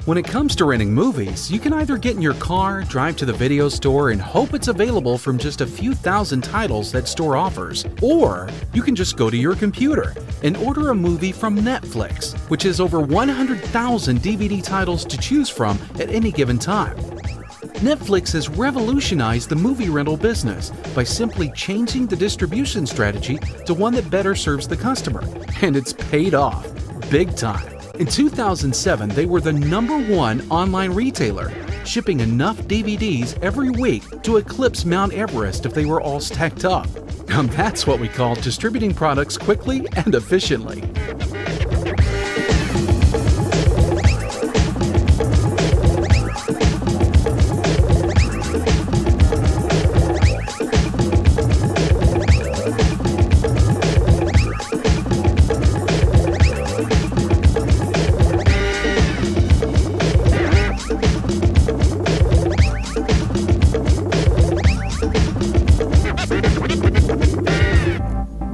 When it comes to renting movies, you can either get in your car, drive to the video store, and hope it's available from just a few thousand titles that store offers, or you can just go to your computer and order a movie from Netflix, which has over 100,000 DVD titles to choose from at any given time. Netflix has revolutionized the movie rental business by simply changing the distribution strategy to one that better serves the customer, and it's paid off big time. In 2007, they were the #1 online retailer, shipping enough DVDs every week to eclipse Mount Everest if they were all stacked up. Now that's what we call distributing products quickly and efficiently.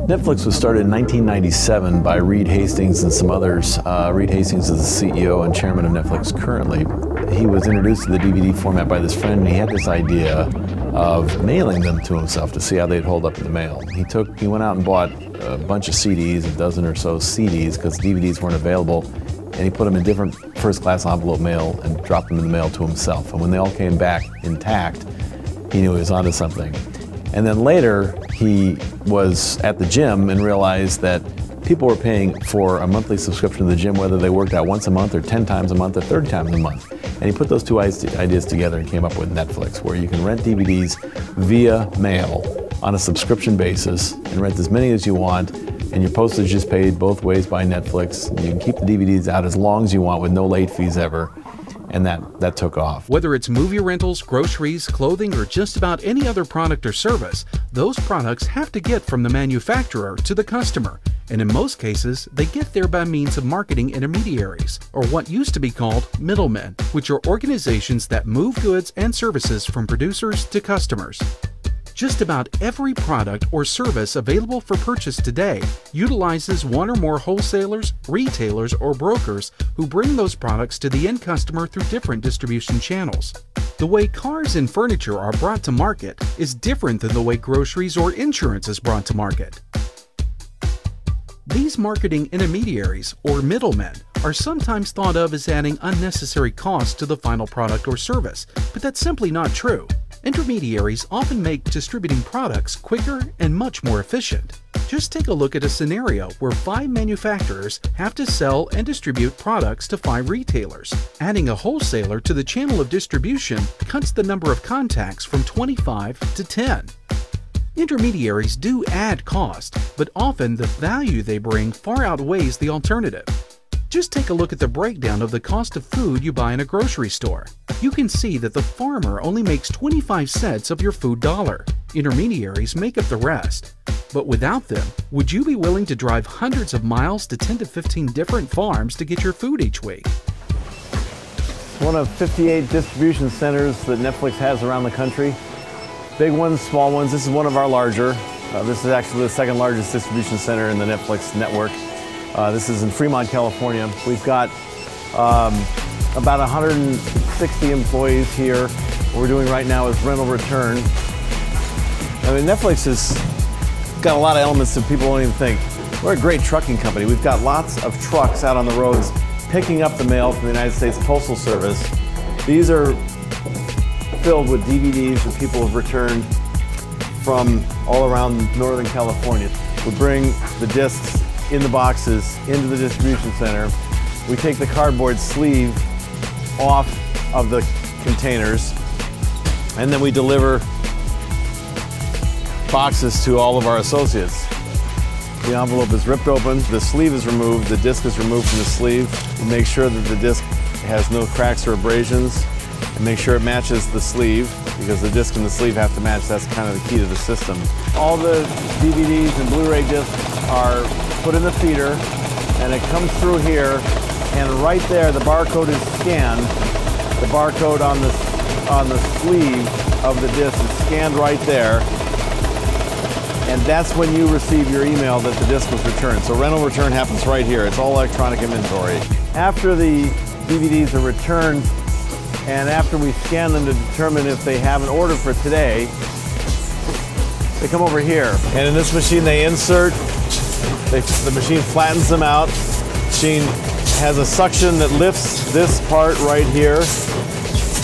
Netflix was started in 1997 by Reed Hastings and some others. Reed Hastings is the CEO and chairman of Netflix currently. He was introduced to the DVD format by this friend, and he had this idea of mailing them to himself to see how they'd hold up in the mail. He went out and bought a bunch of CDs, a dozen or so CDs, because DVDs weren't available, and he put them in different first-class envelope mail and dropped them in the mail to himself. And when they all came back intact, he knew he was onto something. And then later, he was at the gym and realized that people were paying for a monthly subscription to the gym, whether they worked out once a month or 10 times a month or 30 times a month. And he put those two ideas together and came up with Netflix, where you can rent DVDs via mail on a subscription basis and rent as many as you want, and your postage is paid both ways by Netflix. You can keep the DVDs out as long as you want with no late fees ever. And that took off. Whether it's movie rentals, groceries, clothing, or just about any other product or service, those products have to get from the manufacturer to the customer. And in most cases, they get there by means of marketing intermediaries, or what used to be called middlemen, which are organizations that move goods and services from producers to customers. Just about every product or service available for purchase today utilizes one or more wholesalers, retailers, or brokers who bring those products to the end customer through different distribution channels. The way cars and furniture are brought to market is different than the way groceries or insurance is brought to market. These marketing intermediaries, or middlemen, are sometimes thought of as adding unnecessary costs to the final product or service, but that's simply not true. Intermediaries often make distributing products quicker and much more efficient. Just take a look at a scenario where 5 manufacturers have to sell and distribute products to 5 retailers. Adding a wholesaler to the channel of distribution cuts the number of contacts from 25 to 10. Intermediaries do add cost, but often the value they bring far outweighs the alternative. Just take a look at the breakdown of the cost of food you buy in a grocery store. You can see that the farmer only makes 25 cents of your food dollar. Intermediaries make up the rest. But without them, would you be willing to drive hundreds of miles to 10 to 15 different farms to get your food each week? One of 58 distribution centers that Netflix has around the country. Big ones, small ones. This is one of our larger. This is actually the second largest distribution center in the Netflix network. This is in Fremont, California. We've got about 160 employees here. What we're doing right now is rental return. I mean, Netflix has got a lot of elements that people don't even think. We're a great trucking company. We've got lots of trucks out on the roads picking up the mail from the United States Postal Service. These are filled with DVDs that people have returned from all around Northern California. We bring the discs in the boxes into the distribution center. We take the cardboard sleeve off of the containers, and then we deliver boxes to all of our associates. The envelope is ripped open, the sleeve is removed, the disc is removed from the sleeve. We make sure that the disc has no cracks or abrasions, and make sure it matches the sleeve, because the disc and the sleeve have to match. That's kind of the key to the system. All the DVDs and Blu-ray discs are put in the feeder, and it comes through here, and right there the barcode is scanned. The barcode on the sleeve of the disc is scanned right there, and that's when you receive your email that the disc was returned. So rental return happens right here. It's all electronic inventory. After the DVDs are returned, and after we scan them to determine if they have an order for today, they come over here. And in this machine they insert, the machine flattens them out. The machine has a suction that lifts this part right here,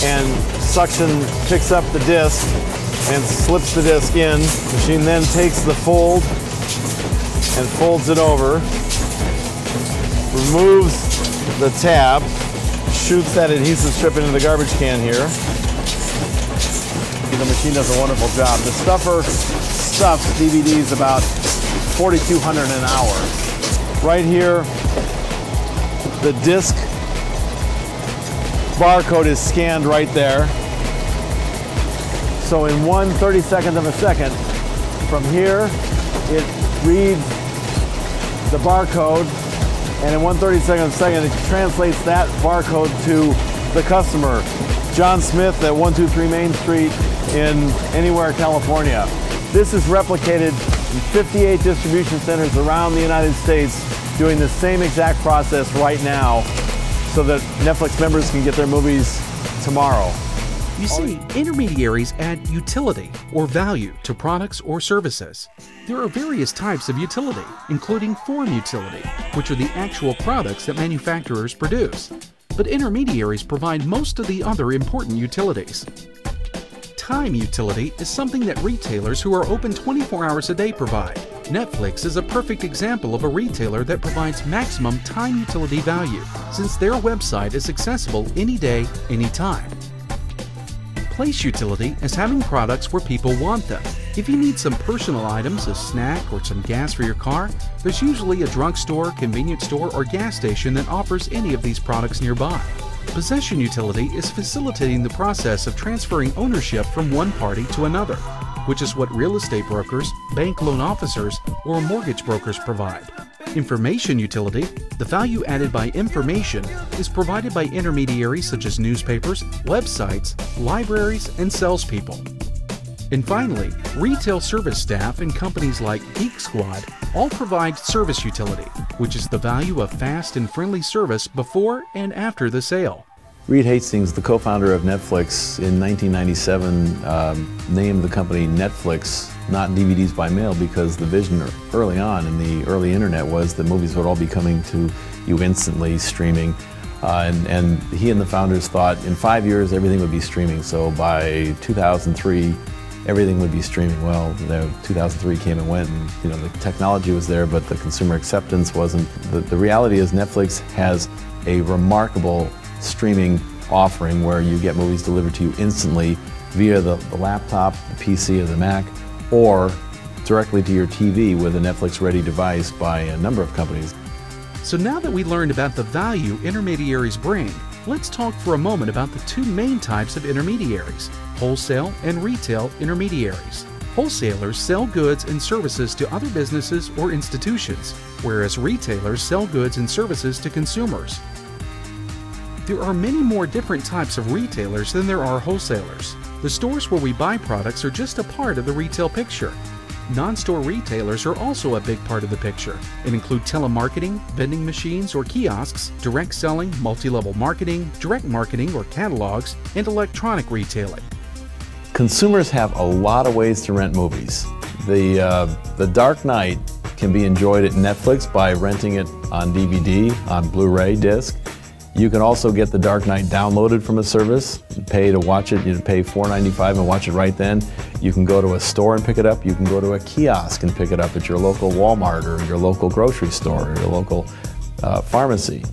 and suction picks up the disc and slips the disc in. The machine then takes the fold and folds it over, removes the tab, shoots that adhesive strip into the garbage can here. The machine does a wonderful job. The stuffer stuffs DVDs about 4,200 an hour. Right here, the disc barcode is scanned right there. So in 1/32 of a second, from here, it reads the barcode, and in 1/32 of a second, it translates that barcode to the customer. John Smith at 123 Main Street in Anywhere, California. This is replicated in 58 distribution centers around the United States, doing the same exact process right now so that Netflix members can get their movies tomorrow. You see, intermediaries add utility or value to products or services. There are various types of utility, including form utility, which are the actual products that manufacturers produce. But intermediaries provide most of the other important utilities. Time utility is something that retailers who are open 24 hours a day provide. Netflix is a perfect example of a retailer that provides maximum time utility value, since their website is accessible any day, anytime. Place utility is having products where people want them. If you need some personal items, a snack, or some gas for your car, there's usually a drugstore, convenience store, or gas station that offers any of these products nearby. Possession utility is facilitating the process of transferring ownership from one party to another, which is what real estate brokers, bank loan officers, or mortgage brokers provide. Information utility, the value added by information, is provided by intermediaries such as newspapers, websites, libraries, and salespeople. And finally, retail service staff and companies like Geek Squad all provide service utility, which is the value of fast and friendly service before and after the sale. Reed Hastings, the co-founder of Netflix, in 1997 named the company Netflix, not DVDs by mail, because the vision early on in the early internet was that movies would all be coming to you instantly, streaming. And he and the founders thought in 5 years everything would be streaming. So by 2003, everything would be streaming. Well, 2003 came and went, and the technology was there, but the consumer acceptance wasn't. The reality is Netflix has a remarkable streaming offering where you get movies delivered to you instantly via the laptop, the PC, or the Mac, or directly to your TV with a Netflix Ready device by a number of companies. So now that we learned about the value intermediaries bring, let's talk for a moment about the two main types of intermediaries: wholesale and retail intermediaries. Wholesalers sell goods and services to other businesses or institutions, whereas retailers sell goods and services to consumers. There are many more different types of retailers than there are wholesalers. The stores where we buy products are just a part of the retail picture. Non-store retailers are also a big part of the picture and include telemarketing, vending machines or kiosks, direct selling, multi-level marketing, direct marketing or catalogs, and electronic retailing. Consumers have a lot of ways to rent movies. The Dark Knight can be enjoyed at Netflix by renting it on DVD, on Blu-ray disc. You can also get The Dark Knight downloaded from a service, pay to watch it. You pay $4.95 and watch it right then. You can go to a store and pick it up. You can go to a kiosk and pick it up at your local Walmart or your local grocery store or your local pharmacy.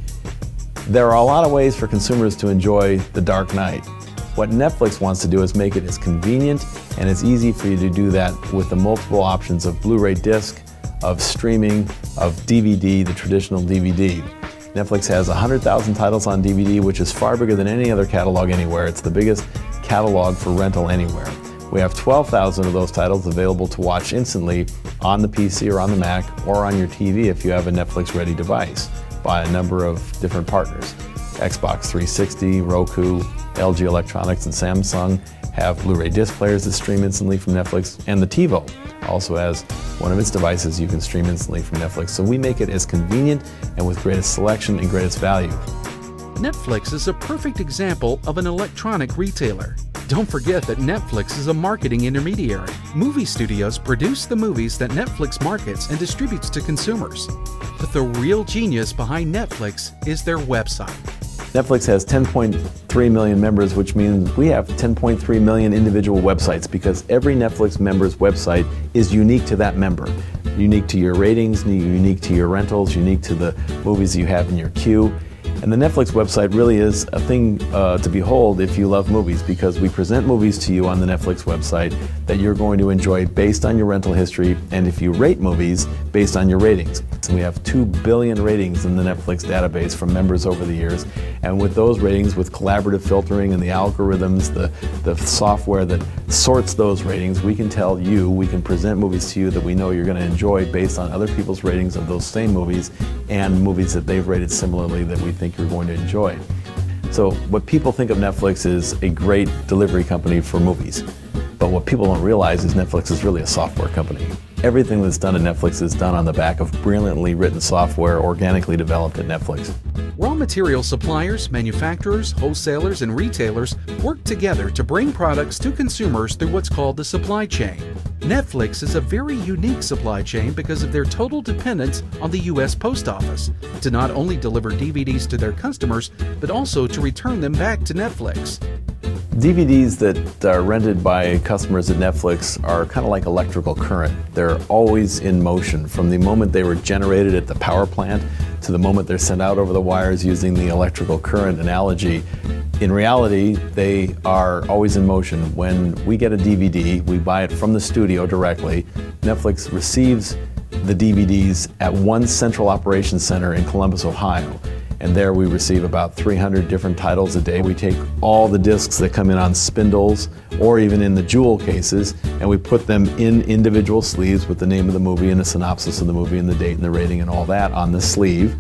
There are a lot of ways for consumers to enjoy The Dark Knight. What Netflix wants to do is make it as convenient and as easy for you to do that with the multiple options of Blu-ray disc, of streaming, of DVD, the traditional DVD. Netflix has 100,000 titles on DVD, which is far bigger than any other catalog anywhere. It's the biggest catalog for rental anywhere. We have 12,000 of those titles available to watch instantly on the PC or on the Mac or on your TV if you have a Netflix Ready device by a number of different partners. Xbox 360, Roku, LG Electronics, and Samsung have Blu-ray disc players that stream instantly from Netflix, and the TiVo also has one of its devices you can stream instantly from Netflix. So we make it as convenient and with greatest selection and greatest value. Netflix is a perfect example of an electronic retailer. Don't forget that Netflix is a marketing intermediary. Movie studios produce the movies that Netflix markets and distributes to consumers. But the real genius behind Netflix is their website. Netflix has 10.3 million members, which means we have 10.3 million individual websites because every Netflix member's website is unique to that member. Unique to your ratings, unique to your rentals, unique to the movies you have in your queue. And the Netflix website really is a thing to behold if you love movies, because we present movies to you on the Netflix website that you're going to enjoy based on your rental history, and if you rate movies, based on your ratings. And we have 2 billion ratings in the Netflix database from members over the years, and with those ratings, with collaborative filtering and the algorithms, the software that sorts those ratings, we can tell you, we can present movies to you that we know you're going to enjoy based on other people's ratings of those same movies and movies that they've rated similarly that we think you're going to enjoy. So what people think of Netflix is a great delivery company for movies. But what people don't realize is Netflix is really a software company. Everything that's done at Netflix is done on the back of brilliantly written software organically developed at Netflix. Raw material suppliers, manufacturers, wholesalers, and retailers work together to bring products to consumers through what's called the supply chain. Netflix is a very unique supply chain because of their total dependence on the U.S. Post Office to not only deliver DVDs to their customers, but also to return them back to Netflix. DVDs that are rented by customers at Netflix are kind of like electrical current. They're always in motion from the moment they were generated at the power plant to the moment they're sent out over the wires using the electrical current analogy. In reality, they are always in motion. When we get a DVD, we buy it from the studio directly. Netflix receives the DVDs at one central operations center in Columbus, Ohio. And there we receive about 300 different titles a day. We take all the discs that come in on spindles or even in the jewel cases, and we put them in individual sleeves with the name of the movie and a synopsis of the movie and the date and the rating and all that on the sleeve.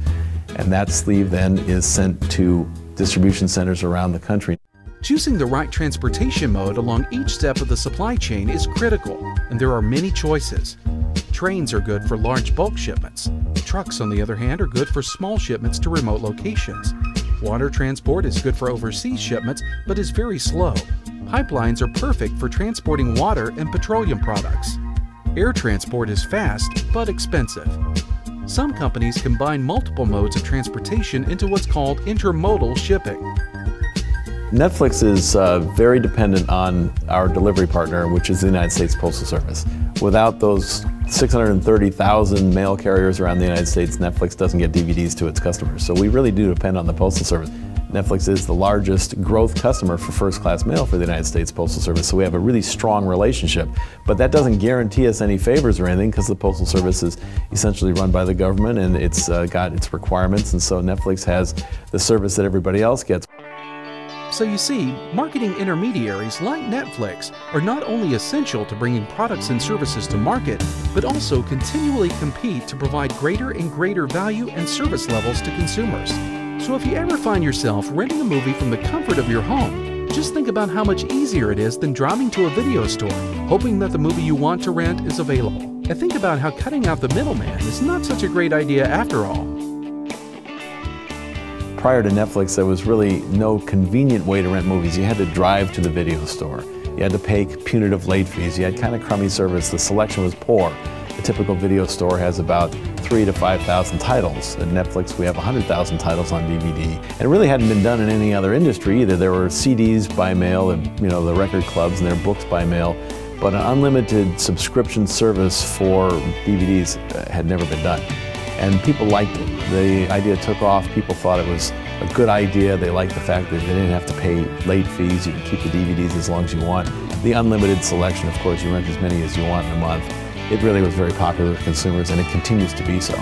And that sleeve then is sent to distribution centers around the country. Choosing the right transportation mode along each step of the supply chain is critical, and there are many choices. Trains are good for large bulk shipments. Trucks, on the other hand, are good for small shipments to remote locations. Water transport is good for overseas shipments, but is very slow. Pipelines are perfect for transporting water and petroleum products. Air transport is fast, but expensive. Some companies combine multiple modes of transportation into what's called intermodal shipping. Netflix is very dependent on our delivery partner, which is the United States Postal Service. Without those 630,000 mail carriers around the United States, Netflix doesn't get DVDs to its customers. So we really do depend on the Postal Service. Netflix is the largest growth customer for first-class mail for the United States Postal Service, so we have a really strong relationship. But that doesn't guarantee us any favors or anything, because the Postal Service is essentially run by the government and it's got its requirements, and so Netflix has the service that everybody else gets. So you see, marketing intermediaries like Netflix are not only essential to bringing products and services to market, but also continually compete to provide greater and greater value and service levels to consumers. So if you ever find yourself renting a movie from the comfort of your home, just think about how much easier it is than driving to a video store, hoping that the movie you want to rent is available. And think about how cutting out the middleman is not such a great idea after all. Prior to Netflix, there was really no convenient way to rent movies. You had to drive to the video store. You had to pay punitive late fees. You had kind of crummy service. The selection was poor. The typical video store has about 3,000 to 5,000 titles. At Netflix, we have 100,000 titles on DVD. And it really hadn't been done in any other industry either. There were CDs by mail, and the record clubs, and there were books by mail. But an unlimited subscription service for DVDs had never been done. And people liked it. The idea took off. People thought it was a good idea. They liked the fact that they didn't have to pay late fees. You can keep the DVDs as long as you want. The unlimited selection, of course, you rent as many as you want in a month. It really was very popular with consumers, and it continues to be so.